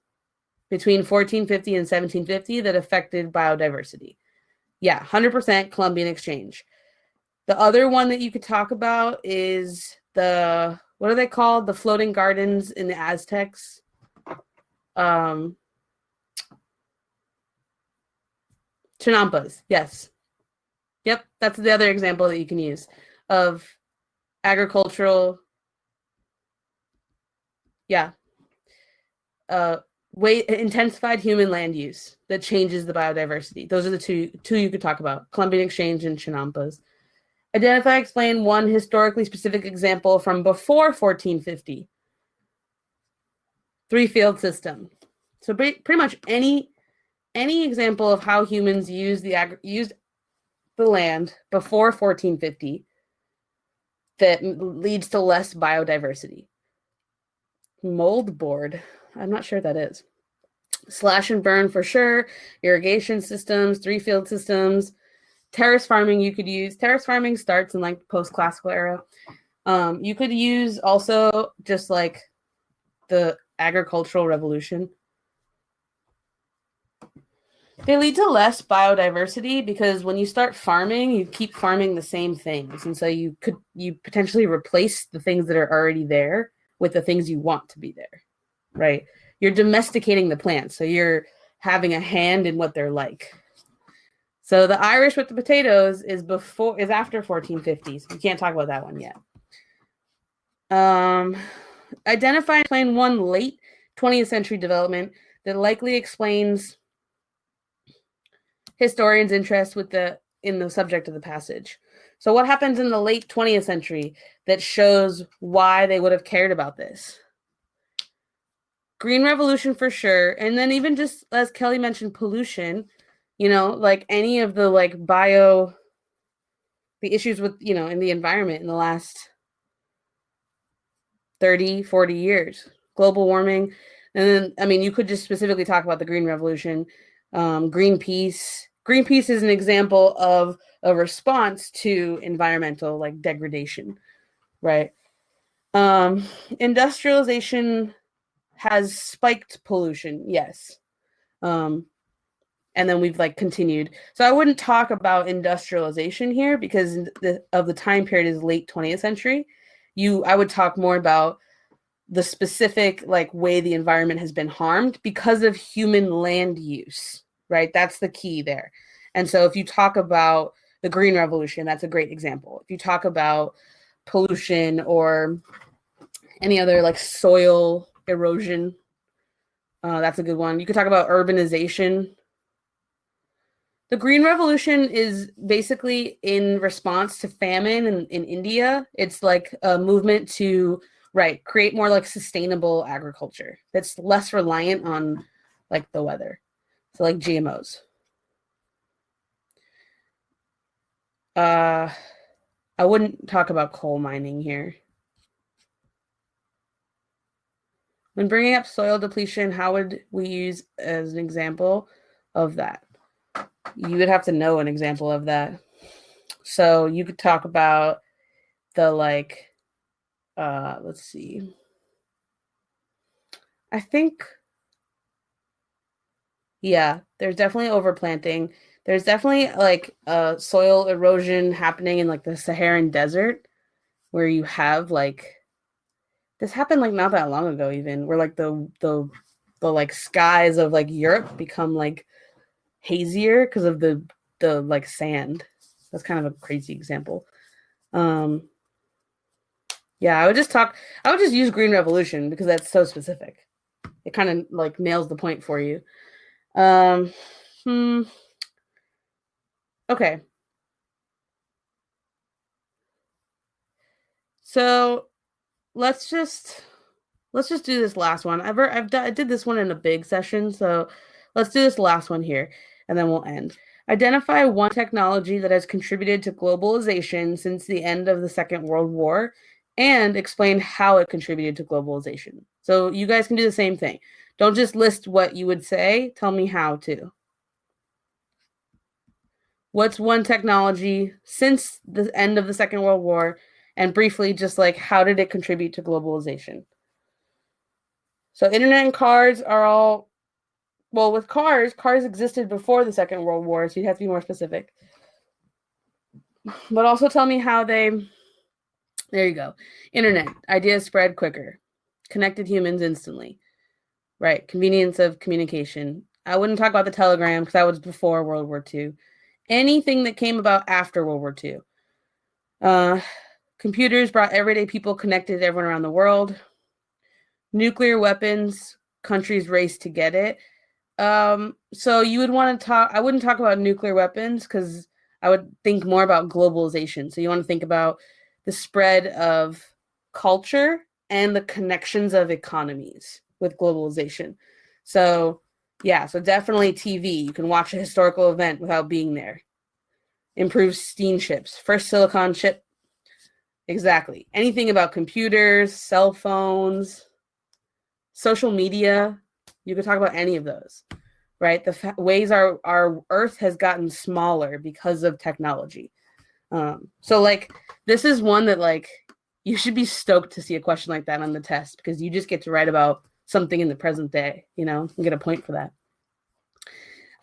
between 1450 and 1750 that affected biodiversity? Yeah, 100% Columbian Exchange. The other one that you could talk about is what are they called? The floating gardens in the Aztecs. Chinampas, yes. Yep, that's the other example that you can use of agricultural, intensified human land use that changes the biodiversity. Those are the two you could talk about, Columbian Exchange and Chinampas. Identify, explain one historically specific example from before 1450. Three-field system. So pretty much any example of how humans used the land before 1450 that leads to less biodiversity. Mold board. I'm not sure what that is. Slash and burn for sure. Irrigation systems, three-field systems. Terrace farming you could use. Terrace farming starts in like post-classical era. You could use also just like the agricultural revolution. They lead to less biodiversity because when you start farming, you keep farming the same things. And so you potentially replace the things that are already there with the things you want to be there, right? You're domesticating the plants. So you're having a hand in what they're like. So the Irish with the potatoes is after 1450. So you can't talk about that one yet. Identify and explain one late 20th century development that likely explains historians' interest in the subject of the passage. So what happens in the late 20th century that shows why they would have cared about this? Green Revolution for sure. And then even just, as Kelly mentioned, pollution, like any of the the issues with, in the environment in the last 30, 40 years, global warming. And then, you could just specifically talk about the Green Revolution. Greenpeace is an example of a response to environmental degradation, right? Industrialization has spiked pollution, yes. And then we've continued. So I wouldn't talk about industrialization here because of the time period is late 20th century. I would talk more about the specific way the environment has been harmed because of human land use, right? That's the key there. And so if you talk about the Green Revolution, that's a great example. If you talk about pollution or any other soil erosion, that's a good one. You could talk about urbanization. The Green Revolution is basically in response to famine in India. It's a movement to create more sustainable agriculture that's less reliant on the weather. So like GMOs. I wouldn't talk about coal mining here. When bringing up soil depletion, how would we use as an example of that? You would have to know an example of that. So you could talk about the like, let's see. I think, yeah, there's definitely overplanting. There's definitely like soil erosion happening in like the Saharan desert where you have like, this happened like not that long ago even, where like the like skies of like Europe become like hazier because of the like sand. That's kind of a crazy example. Yeah, I would just use green revolution because that's so specific. It kind of like nails the point for you. Okay. So let's just do this last one. I did this one in a big session, so let's do this last one here, and then we'll end. Identify one technology that has contributed to globalization since the end of the Second World War, and explain how it contributed to globalization. So you guys can do the same thing. Don't just list what you would say. Tell me how to. What's one technology since the end of the Second World War, and briefly just like how did it contribute to globalization? So internet and cars are all, well, with cars existed before the Second World War, so you'd have to be more specific. But also tell me how they, there you go. Internet, ideas spread quicker. Connected humans instantly. Right, convenience of communication. I wouldn't talk about the telegram because that was before World War II. Anything that came about after World War II. Computers brought everyday people connected to everyone around the world. Nuclear weapons, countries raced to get it. So you would want to talk, I wouldn't talk about nuclear weapons because I would think more about globalization. So you want to think about the spread of culture and the connections of economies with globalization. So yeah, so definitely TV. You can watch a historical event without being there. Improves steamships. First silicon chip. Exactly. Anything about computers, cell phones, social media. You could talk about any of those, right? The ways our Earth has gotten smaller because of technology. So like this is one that like you should be stoked to see a question like that on the test because you just get to write about something in the present day, you know, and get a point for that.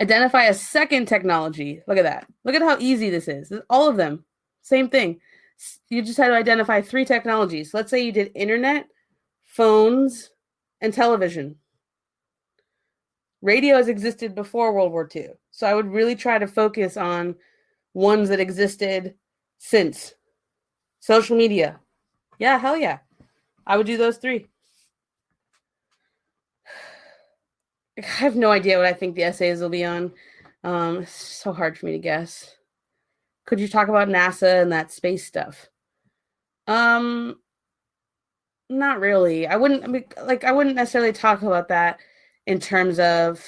Identify a second technology. Look at that. Look at how easy this is. All of them, same thing. You just had to identify 3 technologies. Let's say you did internet, phones, and television. Radio has existed before World War II. So I would really try to focus on ones that existed since. Social media. Yeah, hell yeah. I would do those 3. I have no idea what I think the essays will be on. It's so hard for me to guess. Could you talk about NASA and that space stuff? Not really. I wouldn't necessarily talk about that in terms of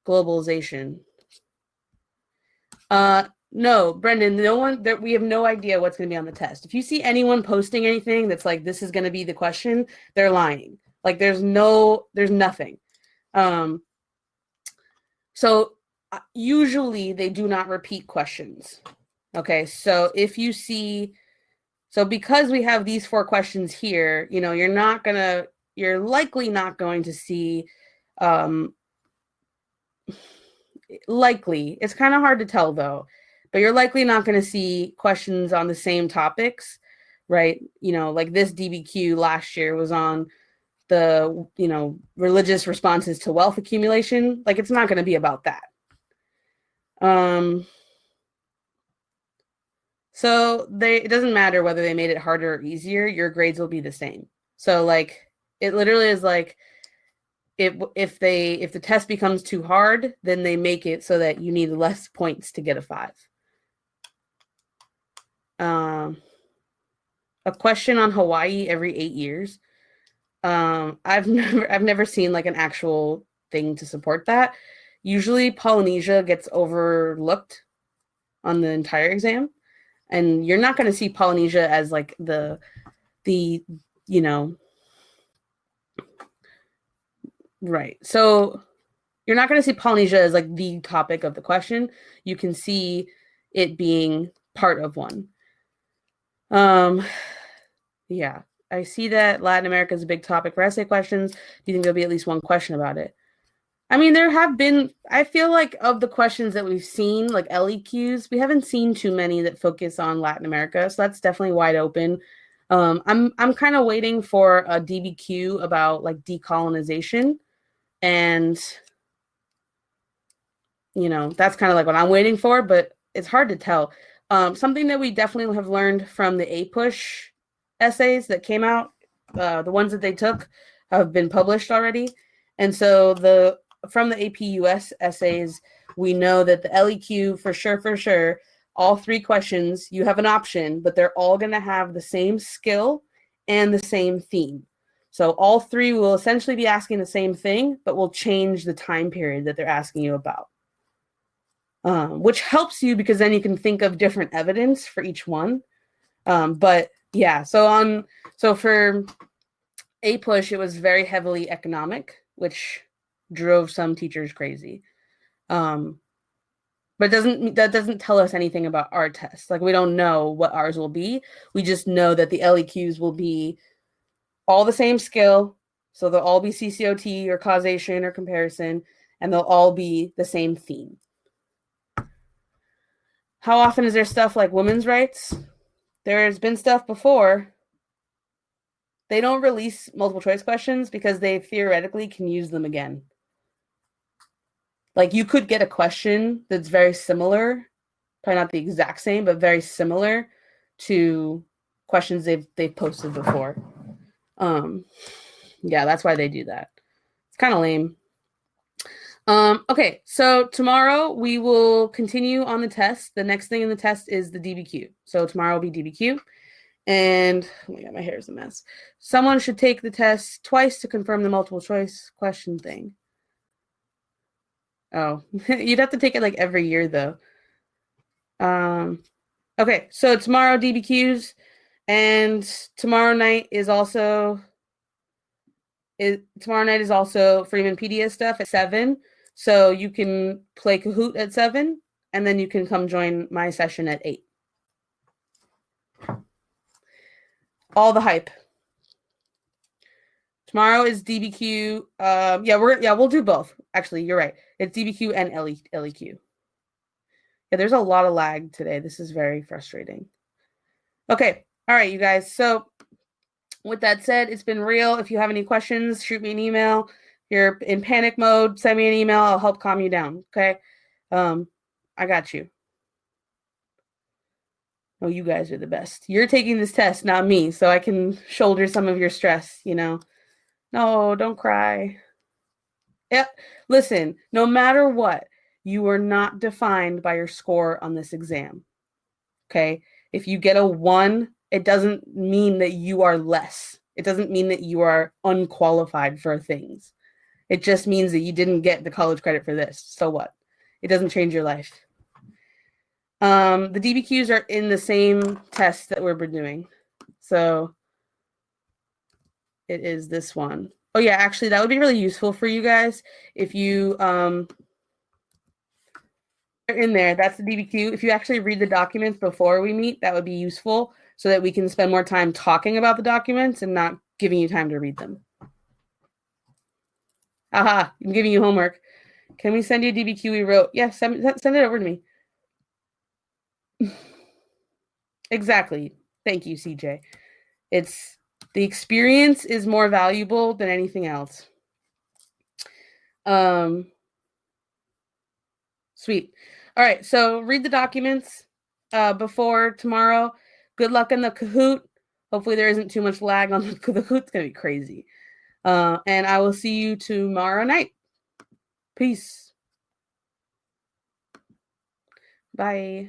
globalization. No, Brendan, we have no idea what's going to be on the test. If you see anyone posting anything that's like, this is going to be the question, they're lying. Like there's nothing. So usually they do not repeat questions. Okay. So if you see, so because we have these 4 questions here, you know, you're likely not going to see, likely, it's kind of hard to tell though, but you're likely not going to see questions on the same topics, right? You know, like this DBQ last year was on the, you know, religious responses to wealth accumulation. Like it's not going to be about that. So it doesn't matter whether they made it harder or easier, your grades will be the same. So like it literally is like if the test becomes too hard, then they make it so that you need less points to get a 5. A question on Hawaii every 8 years. I've never seen like an actual thing to support that. Usually Polynesia gets overlooked on the entire exam, and you're not going to see Polynesia as like the you know, right. So you're not going to see Polynesia as like the topic of the question. You can see it being part of one. Yeah, I see that Latin America is a big topic for essay questions. Do you think there'll be at least one question about it? I mean, there have been, I feel like of the questions that we've seen, like LEQs, we haven't seen too many that focus on Latin America. So that's definitely wide open. I'm kind of waiting for a DBQ about like decolonization, and you know, that's kind of like what I'm waiting for, but it's hard to tell. Something that we definitely have learned from the APUSH essays that came out, the ones that they took have been published already. And so from the APUS essays, we know that the LEQ for sure, all 3 questions, you have an option, but they're all going to have the same skill and the same theme. So all 3 will essentially be asking the same thing, but will change the time period that they're asking you about. Which helps you because then you can think of different evidence for each one. But yeah, so for APUSH, it was very heavily economic, which drove some teachers crazy. But that doesn't tell us anything about our test. Like, we don't know what ours will be. We just know that the LEQs will be all the same skill. So they'll all be CCOT or causation or comparison, and they'll all be the same theme. How often is there stuff like women's rights? There's been stuff before. They don't release multiple choice questions because they theoretically can use them again. Like, you could get a question that's very similar, probably not the exact same, but very similar to questions they've posted before. Yeah, that's why they do that. It's kind of lame. Okay, so tomorrow we will continue on the test. The next thing in the test is the DBQ. So tomorrow will be DBQ. And oh my God, my hair is a mess. Someone should take the test twice to confirm the multiple choice question thing. Oh, you'd have to take it like every year though. Okay, so tomorrow DBQs, and tomorrow night is also Freemanpedia stuff at 7. So you can play Kahoot at 7, and then you can come join my session at 8. All the hype. Tomorrow is DBQ. We'll do both. Actually, you're right. It's DBQ and LEQ. Yeah, there's a lot of lag today. This is very frustrating. Okay. All right, you guys. So with that said, it's been real. If you have any questions, shoot me an email. If you're in panic mode, send me an email. I'll help calm you down. Okay. I got you. Oh, you guys are the best. You're taking this test, not me, so I can shoulder some of your stress, you know. No, don't cry. Yep. Listen, no matter what, you are not defined by your score on this exam. Okay? If you get a 1, it doesn't mean that you are less. It doesn't mean that you are unqualified for things. It just means that you didn't get the college credit for this. So what? It doesn't change your life. The DBQs are in the same test that we're doing. So it is this one. Oh yeah, actually that would be really useful for you guys if you in there. That's the DBQ. If you actually read the documents before we meet, that would be useful so that we can spend more time talking about the documents and not giving you time to read them. Aha, I'm giving you homework. Can we send you a DBQ we wrote? Yeah, send it over to me. Exactly. Thank you, CJ. It's the experience is more valuable than anything else. Sweet. All right, so read the documents before tomorrow. Good luck in the Kahoot. Hopefully there isn't too much lag on the Kahoot. It's going to be crazy. And I will see you tomorrow night. Peace. Bye.